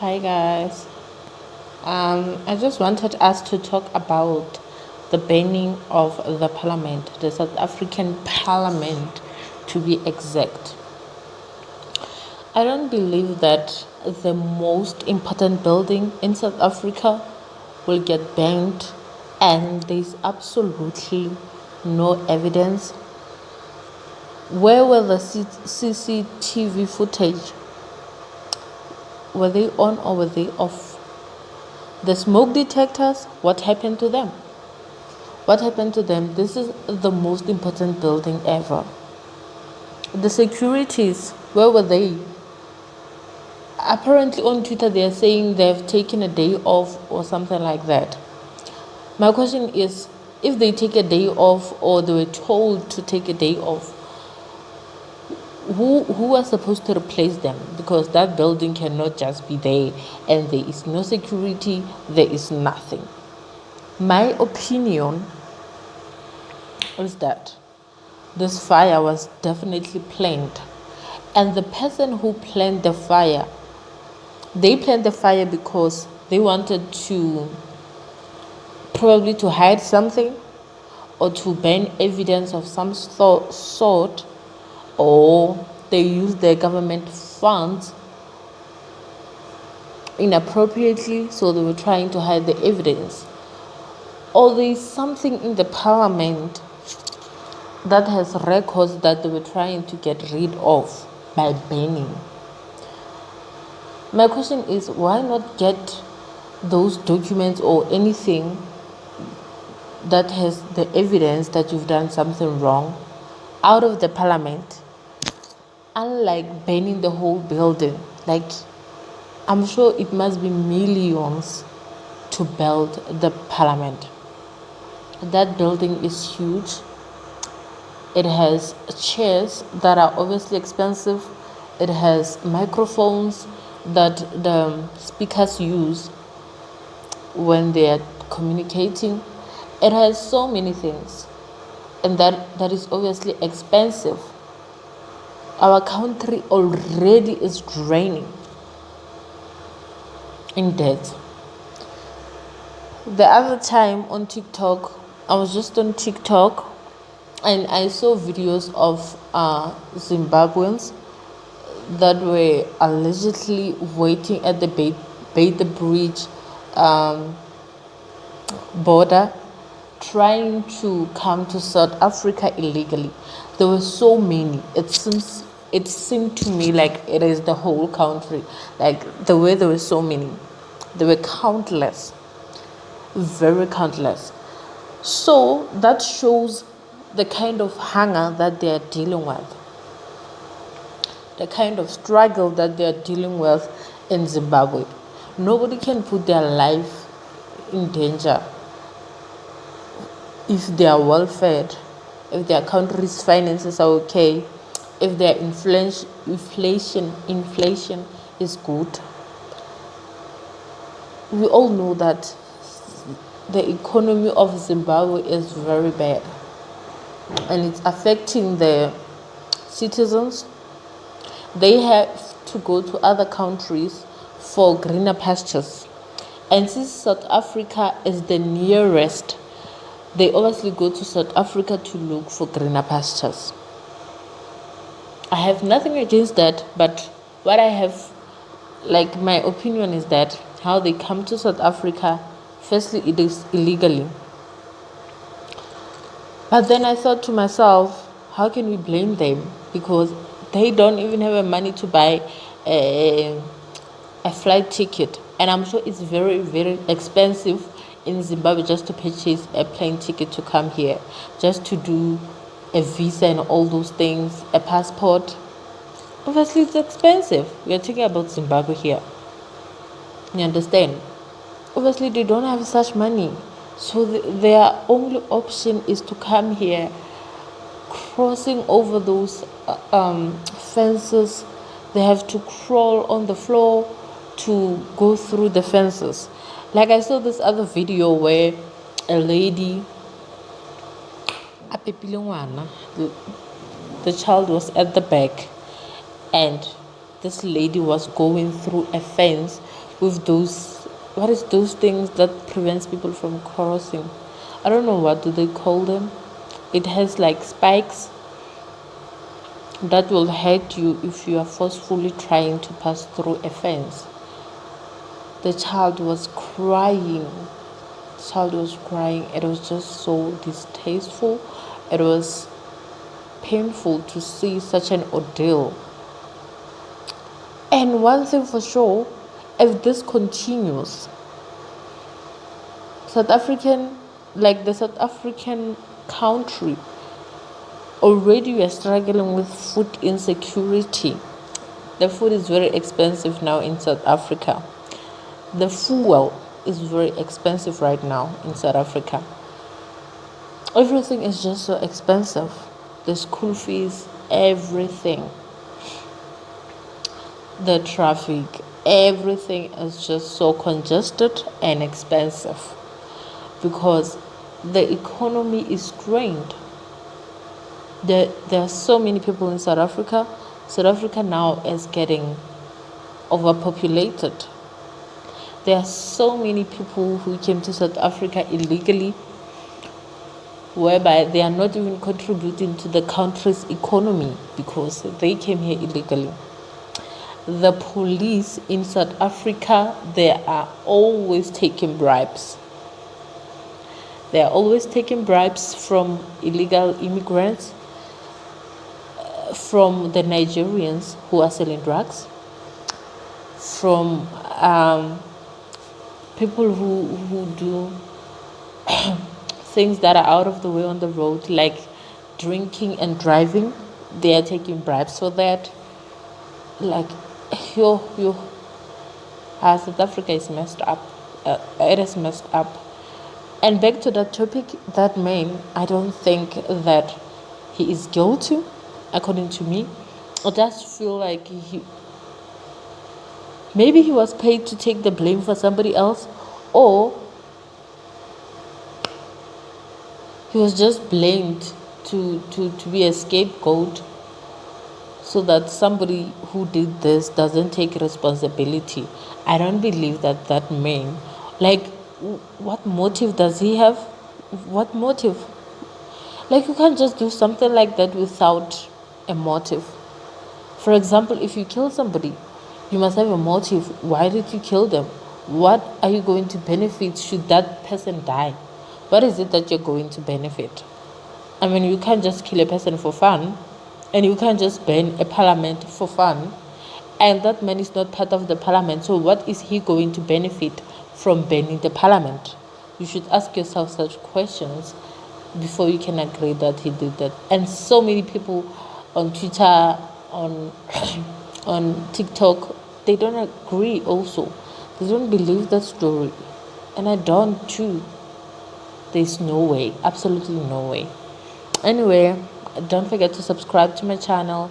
Hi guys. I just wanted us to talk about the banning of the parliament, the South African parliament to be exact. I don't believe that the most important building in South Africa will get banned, and there's absolutely no evidence. Where were the CCTV footage? Were they on or were they off? The smoke detectors, what happened to them? What happened to them? This is the most important building ever. The securities, where were they? Apparently on Twitter they are saying they've taken a day off or something like that. My question is, if they take a day off or they were told to take a day off, who was supposed to replace them? Because that building cannot just be there and there is no security, there is nothing. My opinion is that this fire was definitely planned, and the person who planned the fire, they planned the fire because they wanted to probably to hide something or to ban evidence of some sort, or they used their government funds inappropriately, so they were trying to hide the evidence, or there is something in the parliament that has records that they were trying to get rid of by banning. My question is, why not get those documents or anything that has the evidence that you've done something wrong out of the parliament, unlike banning the whole building? Like, I'm sure it must be millions to build the parliament. That building is huge. It has chairs that are obviously expensive. It has microphones that the speakers use when they are communicating. It has so many things, and that is obviously expensive. Our country already is draining in debt. The other time on TikTok, I was just on TikTok and I saw videos of Zimbabweans that were allegedly waiting at the Beta Bridge border, trying to come to South Africa illegally. There were so many. It seemed to me like it is the whole country. Like the way there were so many. There were countless, very countless. So that shows the kind of hunger that they are dealing with, the kind of struggle that they are dealing with in Zimbabwe. Nobody can put their life in danger if they are well fed, if their country's finances are okay, if their inflation is good. We all know that the economy of Zimbabwe is very bad, and it's affecting the citizens. They have to go to other countries for greener pastures. And since South Africa is the nearest, they obviously go to South Africa to look for greener pastures. I have nothing against that, but what I have, like, my opinion is that how they come to South Africa, firstly, it is illegally. But then I thought to myself, how can we blame them? Because they don't even have the money to buy a flight ticket. And I'm sure it's very, very expensive in Zimbabwe just to purchase a plane ticket to come here, just to do a visa and all those things, a passport. Obviously, it's expensive. We are talking about Zimbabwe here. You understand? Obviously, they don't have such money. So their only option is to come here, crossing over those fences. They have to crawl on the floor to go through the fences. Like I saw this other video where a lady, the child was at the back, and this lady was going through a fence with those, what is those things that prevents people from crossing? I don't know, what do they call them? It has like spikes that will hurt you if you are forcefully trying to pass through a fence. The child was crying. It was just so distasteful. It was painful to see such an ordeal. And one thing for sure, if this continues, the South African country, already we are struggling with food insecurity. The food is very expensive now in South Africa. The fuel is very expensive right now in South Africa. Everything is just so expensive. The school fees, everything. The traffic, everything is just so congested and expensive because the economy is strained. There are so many people in South Africa. South Africa now is getting overpopulated. There are so many people who came to South Africa illegally, whereby they are not even contributing to the country's economy because they came here illegally. The police in South Africa, they are always taking bribes. They are always taking bribes from illegal immigrants, from the Nigerians who are selling drugs, from people who do things that are out of the way on the road, like drinking and driving. They are taking bribes for that. Like, South Africa is messed up. It is messed up. And back to that topic, that man, I don't think that he is guilty, according to me. I just feel like maybe he was paid to take the blame for somebody else, or he was just blamed to be a scapegoat so that somebody who did this doesn't take responsibility. I don't believe that man, like, what motive does he have? What motive? Like, you can't just do something like that without a motive. For example, if you kill somebody, you must have a motive. Why did you kill them? What are you going to benefit should that person die? What is it that you're going to benefit? I mean, you can't just kill a person for fun, and you can't just ban a parliament for fun, and that man is not part of the parliament. So what is he going to benefit from banning the parliament? You should ask yourself such questions before you can agree that he did that. And so many people on Twitter, on on TikTok, they don't agree also. They don't believe that story. And I don't too. There's no way, absolutely no way. Anyway, don't forget to subscribe to my channel